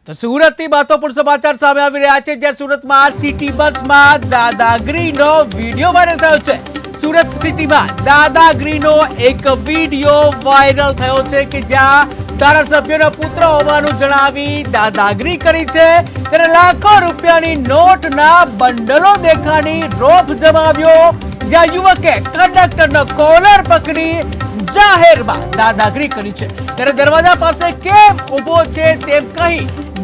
તો સુરતથી મહત્વપૂર્ણ સમાચાર સામે આવી રહ્યા છે, જ્યાં સુરતમાં સિટી બસમાં દાદાગીરીનો વિડીયો વાયરલ થયો છે। સુરત સિટીમાં દાદાગીરીનો એક વિડીયો વાયરલ થયો છે કે જ્યાં ધારાસભ્યનો પુત્ર હોવાનું જણાવી દાદાગીરી કરી છે, ત્યારે લાખો રૂપિયાની નોટના બંડલો દેખાડી રોષ જમાવ્યો, જ્યાં યુવકે કંડક્ટરનો કોલર પકડી જાહેરમાં દાદાગીરી કરી છે। ત્યારે દરવાજા પાસે કેમ ઊભો છે તેમ કહી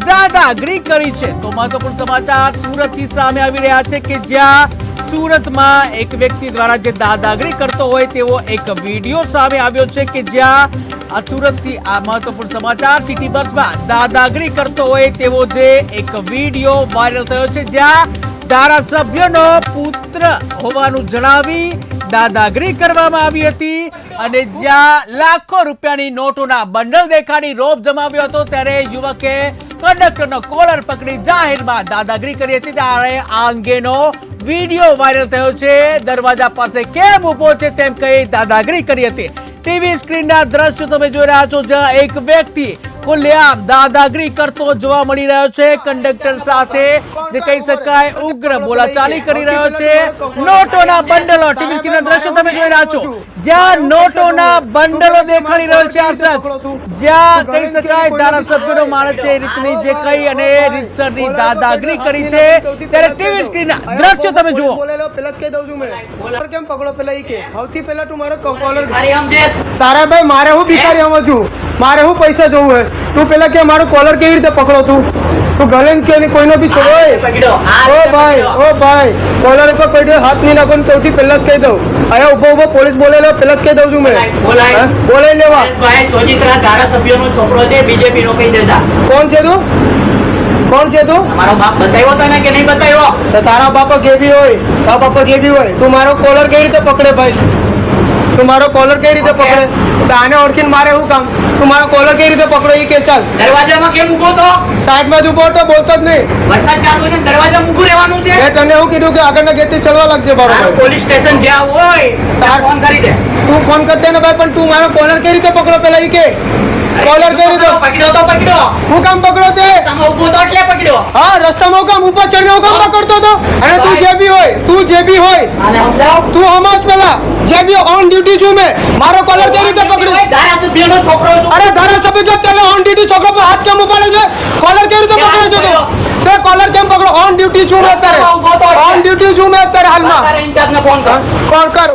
દાદાગીરી કરી છે। તો મહત્વપૂર્ણ સમાચાર સુરતથી સામે આવી રહ્યા છે કે જ્યાં સુરતમાં એક વ્યક્તિ દ્વારા જે દાદાગીરી કરતો હોય તેવો એક વિડીયો સામે આવ્યો છે કે જ્યાં આ સુરતથી આ મહત્વપૂર્ણ સમાચાર સિટી બસમાં દાદાગીરી કરતો હોય તેવો જે એક વિડીયો વાયરલ થયો છે, જ્યાં ધારાસભ્યનો પુત્ર હોવાનું જણાવી દાદાગીરી કરવામાં આવી હતી અને જ્યાં લાખો રૂપિયાની નોટોના બંડલ દેખાડી રોષ જમાવ્યો હતો, ત્યારે યુવકે કંડક્ટરનો કોલર પકડી જાહેરમાં દાદાગીરી કરી હતી। ત્યારે આ અંગેનો વિડીયો વાયરલ થયો છે। દરવાજા પાસે કેમ ઊભો છે તેમ કહી દાદાગીરી કરી હતી। ટીવી સ્ક્રીનના દ્રશ્યો તમે જોઈ રહ્યા છો, જ્યાં એક વ્યક્તિ ખુલ્લેઆમ દાદાગીરી કરતો જોવા મળી રહ્યો છે। કંડક્ટર સાથે જે કહી શકાય ઉગ્ર બોલાચાલી કરી રહ્યો છે। નોટોના બંડલો, ટીવી સ્ક્રીનના દ્રશ્યો તમે જોઈ રહ્યા છો, જ્યાં નોટોના બંડલો દેખાડી રહ્યો છે આ શખ્સ, જ્યાં કહી શકાય ધારાસભ્યનો માણસ છે એ રીતની જે કહી અને રીતસરની દાદાગીરી કરી છે। ત્યારે ટીવી સ્ક્રીનના દ્રશ્યો તમે જુઓ। પેલા જ કહી દઉં છું મેં, કોલર કેમ પકડો પેલા ઈ કે સૌથી પહેલા તું મારો કોલર તારા ભાઈ મારે હું ભિખારી આવું છું, મારે હું પૈસા જોવું હે, તું પેલા કે મારો કોલર કેવી રીતે પકડો, તું ગલે કે કોઈનો બી છોડો। ઓ ભાઈ કોલર ઉપર કોઈ હાથ નહીં નાખો, સૌથી પહેલા જ કહી દઉં। અહીંયા ઉભો ઉભો પોલીસ બોલેલો પેલા જ કહી દઉં છું મેં, બોલાઈ લેવા। ધારાસભ્યનો છોકરો છે, બીજેપી નો કહી દેતા। કોણ છે તું? કોણ છે તું? મારો બાપ બતાવ્યો તને કે નહીં બતાવ્યો? તો તારા બાપા જે બી હોય, તારા બાપા જે બી હોય, તું મારો કોલર કેવી રીતે પકડે ભાઈ? તું મારો કોલર કેવી રીતે પકડે? તો આને ઓળખીને મારે શું કામ? તું મારો કોલર કેવી રીતે પકડો એ કે ચાલ। દરવાજામાં કેમ ઊભો તો? સાઈડમાં જ ઊભો તો બોલતો જ નહીં। વરસાદ ચાલુ છે, દરવાજામાં ઊભું રહેવાનું છે। મેં તને એવું કીધું કે આગળના ગેટથી ચડવા લાગજે બરોબર। પોલીસ સ્ટેશન જ્યાં હોય તાર ફોન કરી દે। તું ફોન કરી દે ને ભાઈ, પણ તું મારો કોલર કેવી રીતે પકડો પેલા એ કે? કોલર કેવી રીતે પકડ્યો તો પકડ્યો। હું કામ પકડો તે? તમે ઊભો તો એટલે પકડ્યો। હા, રસ્તામાં કામ ઉપર ચડીને હું કામ પકડતો હતો? અને તું જે બી હોય આને સમજાવ। તું સમજ પેલા, જે બી ઓન ડ્યુટી છું મેં, મારો કોલર કેવી રીતે પકડ્યો? ધારાસભ્યનો છોકરો છું। અરે ધારાસભ્ય જો તેલે ઓન ડ્યુટી છોકરો પર હાથ કેમ ઉપાડે છે? કોલર કેવી રીતે પકડે છે તું? તે કોલર કેમ પકડો? ઓન ડ્યુટી છું મેં અત્યારે, ઓન ડ્યુટી છું મેં અત્યારે હાલમાં। ઇન્ચાર્જને ફોન કર। કોણ કર?